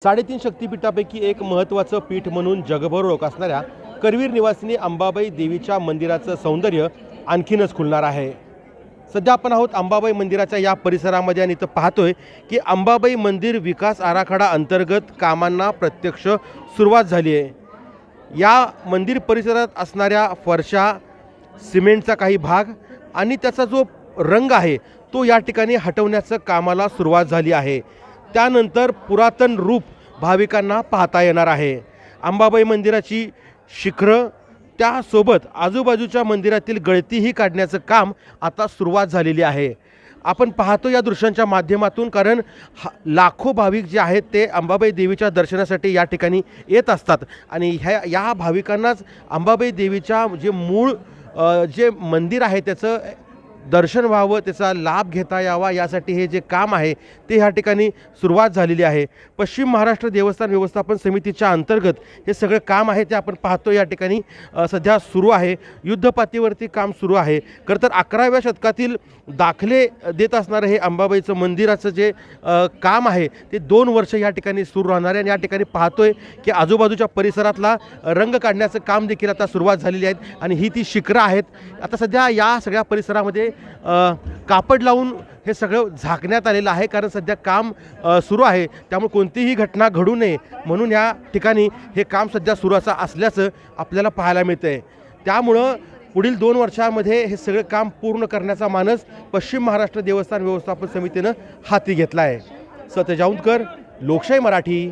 साडेतीन शक्तिपीठापैकी एक महत्त्वाचं पीठ म्हणून जगभर ओळख असणाऱ्या करवीर निवासिनी अंबाबाई देवीच्या मंदिराचं सौंदर्य आणखीनच खुलणार आहे। सध्या आपण आहोत अंबाबाई मंदिराच्या या परिसरामध्ये आणि इथं पाहतोय की अंबाबाई मंदिर विकास आराखडा अंतर्गत कामांना प्रत्यक्ष सुरुवात झाली आहे। या मंदिर परिसरात असणाऱ्या फरशा, सिमेंटचा काही भाग आणि त्याचा जो रंग आहे तो या ठिकाणी हटवण्याचं कामाला सुरुवात झाली आहे। त्यानंतर पुरातन रूप भाविकांना पाहता येणार आहे। अंबाबाई मंदिराची शिखरं त्यासोबत आजूबाजूच्या मंदिरातील गळतीही काढण्याचं काम आता सुरुवात झालेली आहे। आपण पाहतो या दृश्यांच्या माध्यमातून, कारण लाखो भाविक जे आहेत ते अंबाबाई देवीच्या दर्शनासाठी या ठिकाणी येत असतात आणि या भाविकांनाच अंबाबाई देवीच्या जे मूळ जे मंदिर आहे त्याचं दर्शन व्हावं, त्याचा लाभ घेता यावा यासाठी हे जे काम आहे ते ह्या ठिकाणी सुरुवात झालेली आहे। पश्चिम महाराष्ट्र देवस्थान व्यवस्थापन समितीच्या अंतर्गत हे सगळं काम आहे ते आपण पाहतो या ठिकाणी सध्या सुरू आहे। युद्धपातळीवरती काम सुरू आहे। खरं तर 11व्या शतकातील दाखले देत असणारं हे अंबाबाईचं मंदिराचं जे काम आहे ते 2 वर्ष या ठिकाणी सुरू राहणार आहे आणि या ठिकाणी पाहतोय की आजूबाजूच्या परिसरातला रंग काढण्याचं काम देखील आता सुरुवात झालेली आहे आणि ही ती शिखरं आहेत। आता सध्या या सगळ्या परिसरामध्ये कापड लावून हे सगळं झाकण्यात आलेलं आहे, कारण सध्या काम सुरू आहे, त्यामुळे कोणतीही घटना घडू नये म्हणून या ठिकाणी हे काम सध्या सुरू असल्याचं आपल्याला पाहायला मिळतंय। त्यामुळं पुढील 2 वर्षांमध्ये हे सगळं काम पूर्ण करण्याचा मानस पश्चिम महाराष्ट्र देवस्थान व्यवस्थापन समितीनं हाती घेतला आहे। सतेज औंधकर, लोकशाही मराठी।